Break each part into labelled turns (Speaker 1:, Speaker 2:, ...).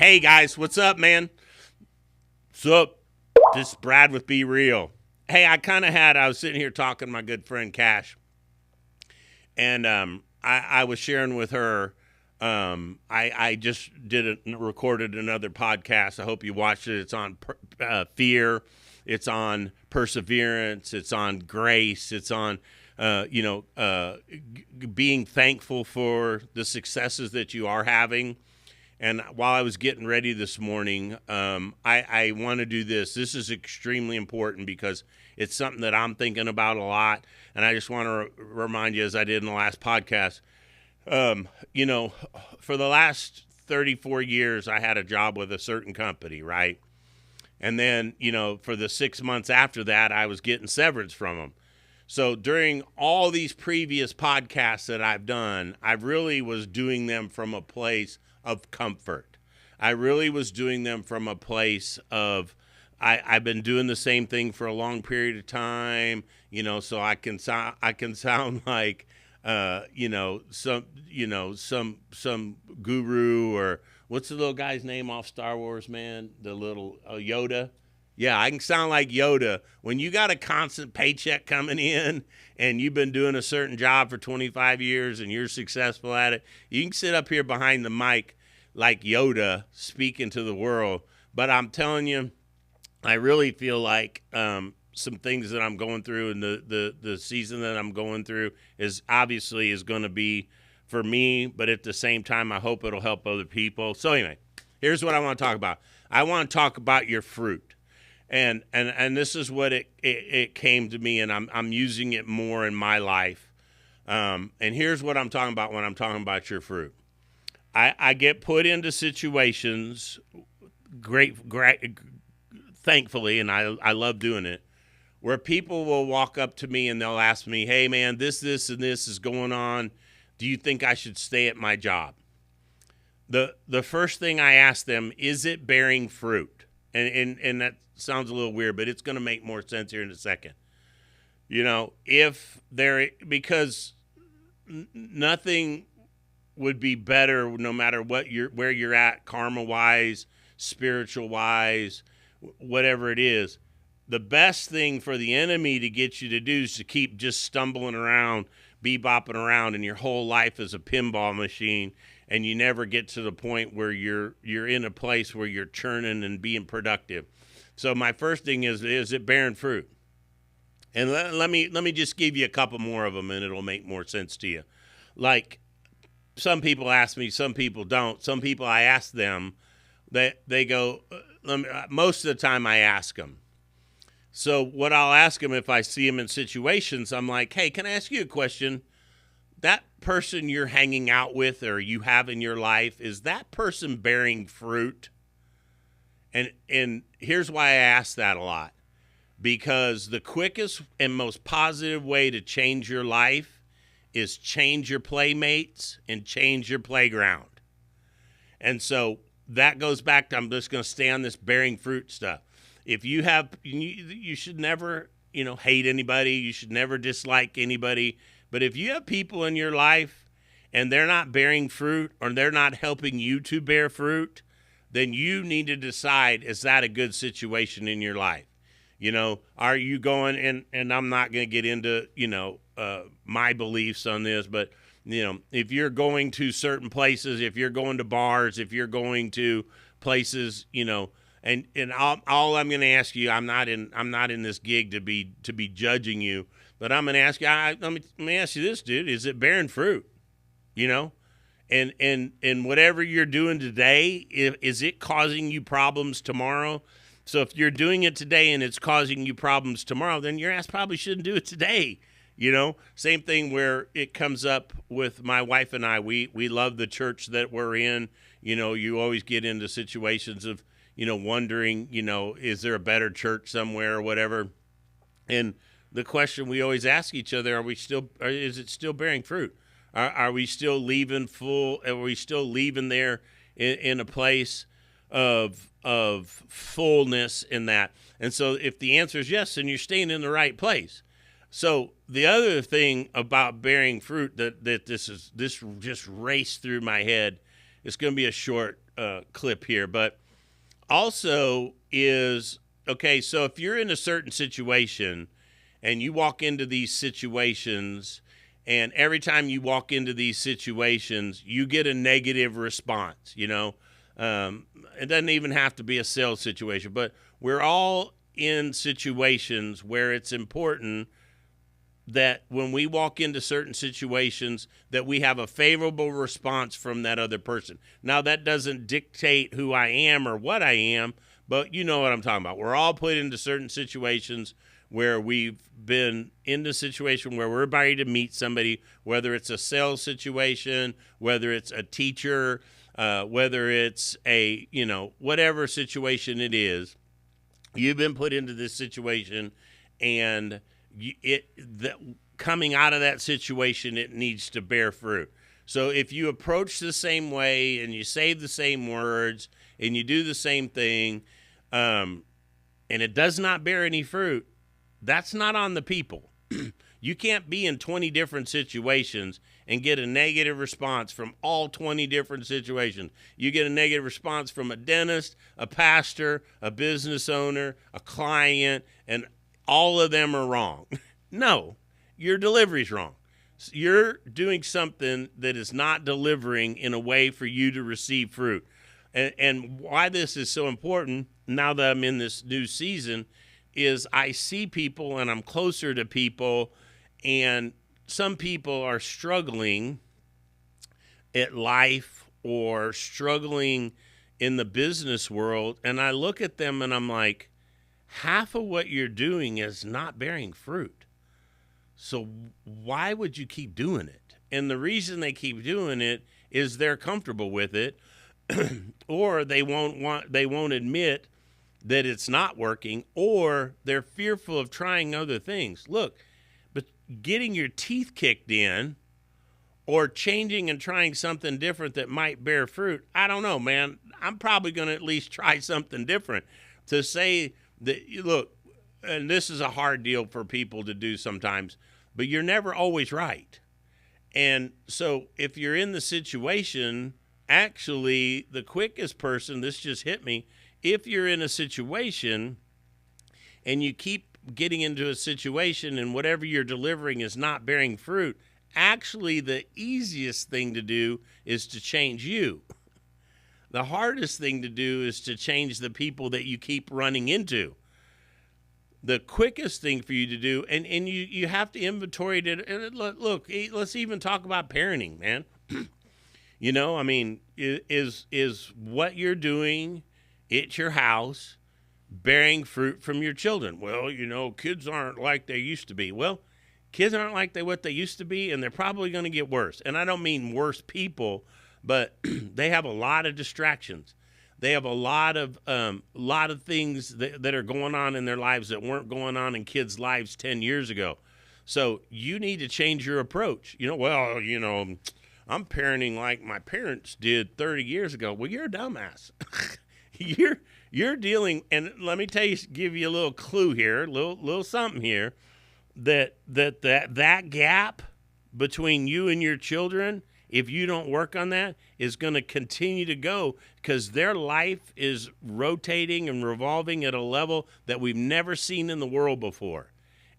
Speaker 1: Hey guys, what's up, man? What's up? This is Brad with Be Real. Hey, I was sitting here talking to my good friend Cash, and I was sharing with her. I just recorded another podcast. I hope you watched it. It's on fear, it's on perseverance, it's on grace, it's on being thankful for the successes that you are having. And while I was getting ready this morning, I want to do this. This is extremely important because it's something that I'm thinking about a lot. And I just want to remind you, as I did in the last podcast, for the last 34 years, I had a job with a certain company, right? And then, for the 6 months after that, I was getting severance from them. So during all these previous podcasts that I've done, I really was doing them from a place of comfort. I really was doing them from a place of I've been doing the same thing for a long period of time, so I can sound like some guru, or what's the little guy's name off Star Wars, man? The little Yoda. Yeah, I can sound like Yoda. When you got a constant paycheck coming in and you've been doing a certain job for 25 years and you're successful at it, you can sit up here behind the mic like Yoda speaking to the world. But I'm telling you, I really feel like some things that I'm going through and the season that I'm going through is going to be for me, but at the same time, I hope it'll help other people. So anyway, here's what I want to talk about. I want to talk about your fruit. And this is what it came to me, and I'm using it more in my life. And here's what I'm talking about when I'm talking about your fruit. I get put into situations, great, thankfully, and I love doing it, where people will walk up to me and they'll ask me, "Hey, man, this, and this is going on. Do you think I should stay at my job?" The first thing I ask them, is it bearing fruit? And that sounds a little weird, but it's going to make more sense here in a second. Because nothing would be better, no matter where you're at, karma wise, spiritual wise, whatever it is. The best thing for the enemy to get you to do is to keep just stumbling around, bebopping around, and your whole life is a pinball machine, and you never get to the point where you're in a place where you're churning and being productive. So my first thing is it bearing fruit? And let me just give you a couple more of them, and it'll make more sense to you. Like, some people ask me, some people don't. Some people, I ask them, they go, most of the time I ask them. So what I'll ask them, if I see them in situations, I'm like, "Hey, can I ask you a question? That person you're hanging out with or you have in your life, is that person bearing fruit?" And here's why I ask that a lot. Because the quickest and most positive way to change your life is change your playmates and change your playground. And so that goes back to, I'm just going to stay on this bearing fruit stuff. If you have, you should never, hate anybody. You should never dislike anybody. But if you have people in your life and they're not bearing fruit, or they're not helping you to bear fruit, then you need to decide, is that a good situation in your life? Are you going, and I'm not going to get into, my beliefs on this, but, if you're going to certain places, if you're going to bars, if you're going to places, and all I'm going to ask you, I'm not in this gig to be judging you, but I'm going to ask you, let me ask you this, dude, is it bearing fruit? And whatever you're doing today, is it causing you problems tomorrow? So if you're doing it today and it's causing you problems tomorrow, then your ass probably shouldn't do it today. Same thing where it comes up with my wife and I. We love the church that we're in. You always get into situations of, wondering, is there a better church somewhere or whatever? And the question we always ask each other, is it still bearing fruit? Are we still leaving full? Are we still leaving there in a place of fullness in that? And so if the answer is yes, then you're staying in the right place. So the other thing about bearing fruit that this just raced through my head, it's going to be a short clip here, but also is okay. So if you're in a certain situation and you walk into these situations, and every time you walk into these situations, you get a negative response, it doesn't even have to be a sales situation, but we're all in situations where it's important that when we walk into certain situations that we have a favorable response from that other person. Now, that doesn't dictate who I am or what I am, but you know what I'm talking about. We're all put into certain situations where we've been in the situation where we're ready to meet somebody, whether it's a sales situation, whether it's a teacher, whether it's a, whatever situation it is. You've been put into this situation, and coming out of that situation, it needs to bear fruit. So if you approach the same way and you say the same words and you do the same thing, and it does not bear any fruit, that's not on the people. You can't be in 20 different situations and get a negative response from all 20 different situations. You get a negative response from a dentist, a pastor, a business owner, a client, and all of them are wrong. No, your delivery's wrong. You're doing something that is not delivering in a way for you to receive fruit. And why this is so important now that I'm in this new season is I see people and I'm closer to people, and some people are struggling at life or struggling in the business world, and I look at them and I'm like, half of what you're doing is not bearing fruit. So why would you keep doing it? And the reason they keep doing it is they're comfortable with it, or they won't admit that it's not working, or they're fearful of trying other things. Look, but getting your teeth kicked in or changing and trying something different that might bear fruit, I don't know, man. I'm probably going to at least try something different. To say that, look, and this is a hard deal for people to do sometimes, but you're never always right. And so if you're in the situation, actually the quickest person, this just hit me, if you're in a situation and you keep getting into a situation and whatever you're delivering is not bearing fruit, actually the easiest thing to do is to change you. The hardest thing to do is to change the people that you keep running into. The quickest thing for you to do, and you have to inventory it. And look, let's even talk about parenting, man. Is what you're doing at your house bearing fruit from your children? Well, kids aren't like they used to be. Well, kids aren't like what they used to be, and they're probably going to get worse. And I don't mean worse people, but they have a lot of distractions. They have a lot of things that are going on in their lives that weren't going on in kids' lives 10 years ago. So you need to change your approach. I'm parenting like my parents did 30 years ago. Well, you're a dumbass. You're dealing, and let me give you a little clue here, little something here, that gap between you and your children, if you don't work on that, is going to continue to go, because their life is rotating and revolving at a level that we've never seen in the world before.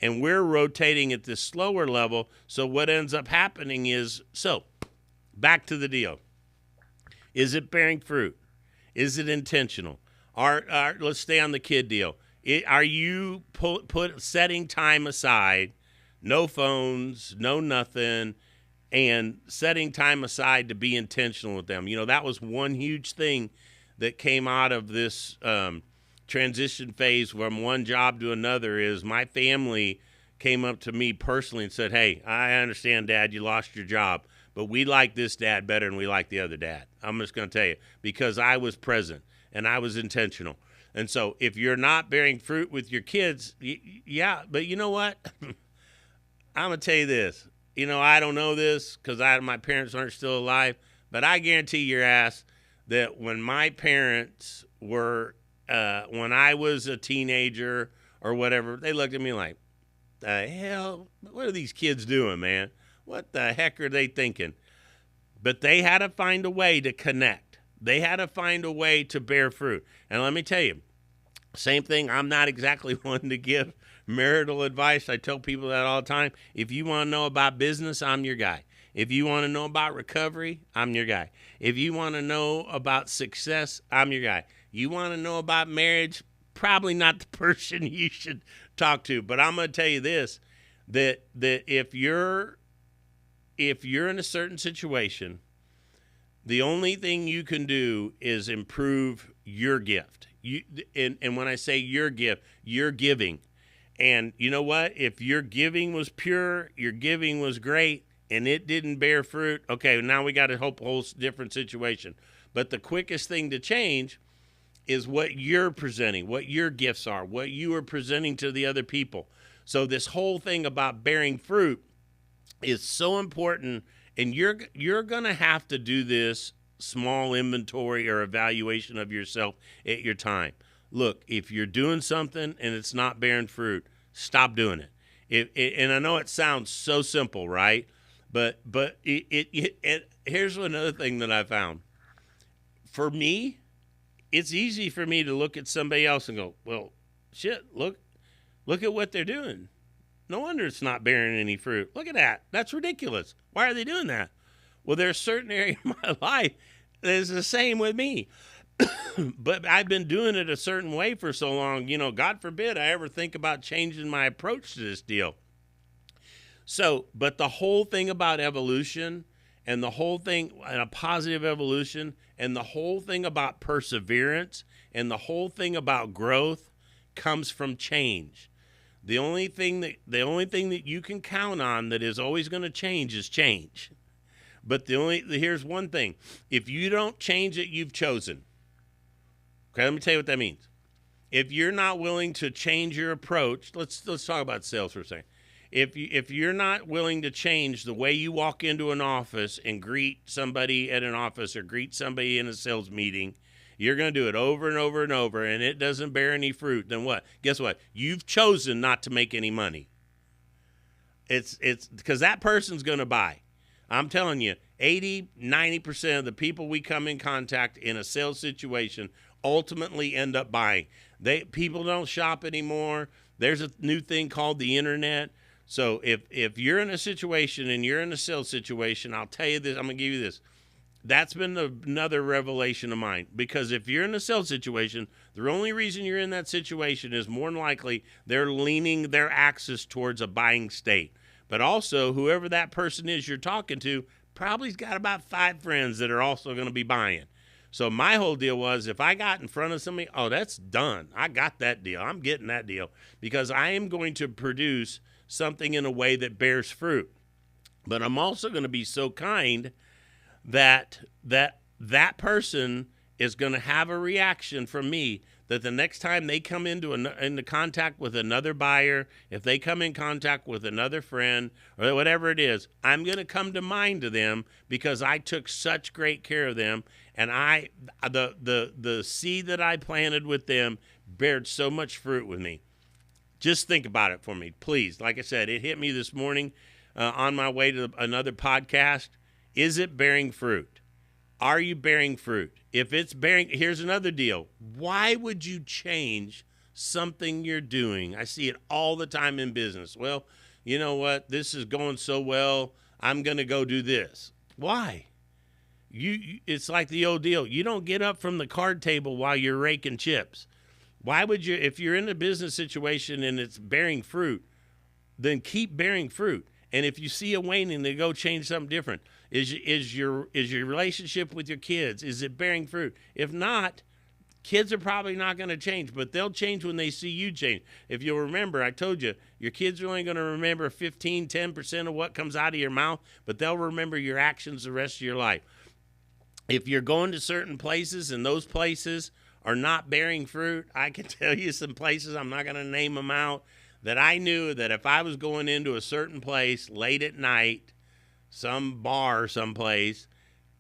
Speaker 1: And we're rotating at this slower level. So what ends up happening is, back to the deal. Is it bearing fruit? Is it intentional? Let's stay on the kid deal. Are you setting time aside, no phones, no nothing, and setting time aside to be intentional with them? That was one huge thing that came out of this transition phase from one job to another. Is my family came up to me personally and said, "Hey, I understand, Dad, you lost your job, but we like this dad better than we like the other dad." I'm just going to tell you, because I was present and I was intentional. And so if you're not bearing fruit with your kids, yeah, but you know what? I'm going to tell you this. I don't know this because my parents aren't still alive, but I guarantee your ass that when my parents were, when I was a teenager or whatever, they looked at me like, the hell, what are these kids doing, man? What the heck are they thinking? But they had to find a way to connect. They had to find a way to bear fruit. And let me tell you, same thing. I'm not exactly one to give marital advice. I tell people that all the time. If you want to know about business, I'm your guy. If you want to know about recovery, I'm your guy. If you want to know about success, I'm your guy. You want to know about marriage, probably not the person you should talk to. But I'm going to tell you this, that if you're in a certain situation, the only thing you can do is improve your gift. And when I say your gift, you're giving. And you know what? If your giving was pure, your giving was great, and it didn't bear fruit, okay, now we got a whole different situation. But the quickest thing to change is what you're presenting, what your gifts are, what you are presenting to the other people. So this whole thing about bearing fruit is so important, and you're going to have to do this small inventory or evaluation of yourself at your time. Look, if you're doing something and it's not bearing fruit, stop doing it. And I know it sounds so simple, right? But here's another thing that I found. For me, it's easy for me to look at somebody else and go, well, shit, look at what they're doing. No wonder it's not bearing any fruit. Look at that. That's ridiculous. Why are they doing that? Well, there's a certain area of my life that is the same with me. But I've been doing it a certain way for so long, God forbid I ever think about changing my approach to this deal. So, but the whole thing about evolution and the whole thing, and a positive evolution, and the whole thing about perseverance and the whole thing about growth comes from change. The only thing that you can count on that is always going to change is change. But here's one thing. If you don't change it, you've chosen. Okay, let me tell you what that means. If you're not willing to change your approach, let's talk about sales for a second. If you're not willing to change the way you walk into an office and greet somebody at an office or greet somebody in a sales meeting, you're going to do it over and over and over, and it doesn't bear any fruit, then what? Guess what? You've chosen not to make any money. It's because that person's going to buy. I'm telling you, 80, 90% of the people we come in contact in a sales situation ultimately end up buying. People don't shop anymore. There's a new thing called the internet. So if you're in a situation and you're in a sales situation, I'll tell you this, I'm going to give you this. That's been another revelation of mine, because if you're in a sales situation, the only reason you're in that situation is more than likely they're leaning their axis towards a buying state. But also, whoever that person is you're talking to probably's got about 5 friends that are also going to be buying. So my whole deal was, if I got in front of somebody, oh, that's done. I got that deal. I'm getting that deal, because I am going to produce something in a way that bears fruit. But I'm also going to be so kind that person is going to have a reaction from me, that the next time they come into contact with another buyer, if they come in contact with another friend or whatever it is, I'm going to come to mind to them because I took such great care of them, and the seed that I planted with them bared so much fruit with me. Just think about it for me, please. Like I said, it hit me this morning on my way to another podcast. Is it bearing fruit? Are you bearing fruit? If it's bearing, here's another deal. Why would you change something you're doing? I see it all the time in business. Well, you know what? This is going so well, I'm going to go do this. Why? It's like the old deal. You don't get up from the card table while you're raking chips. Why would you, if you're in a business situation and it's bearing fruit, then keep bearing fruit. And if you see a waning, then go change something different. Is your relationship with your kids, is it bearing fruit? If not, kids are probably not going to change, but they'll change when they see you change. If you'll remember, I told you, your kids are only going to remember 10% of what comes out of your mouth, but they'll remember your actions the rest of your life. If you're going to certain places and those places are not bearing fruit, I can tell you some places, I'm not going to name them out, that I knew that if I was going into a certain place late at night, some bar someplace,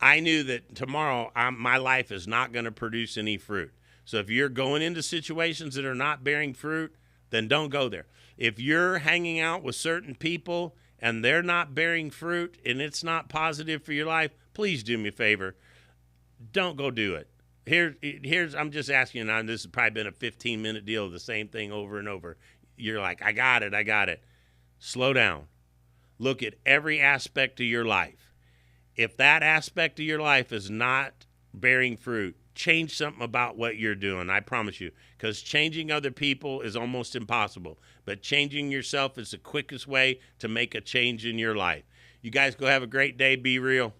Speaker 1: I knew that tomorrow my life is not going to produce any fruit. So if you're going into situations that are not bearing fruit, then don't go there. If you're hanging out with certain people and they're not bearing fruit and it's not positive for your life, please do me a favor. don't go do it. Here's I'm just asking you now, and this has probably been a 15-minute deal, the same thing over and over. You're like, I got it. Slow down. Look at every aspect of your life. If that aspect of your life is not bearing fruit, change something about what you're doing, I promise you. Because changing other people is almost impossible. But changing yourself is the quickest way to make a change in your life. You guys go have a great day. Be real.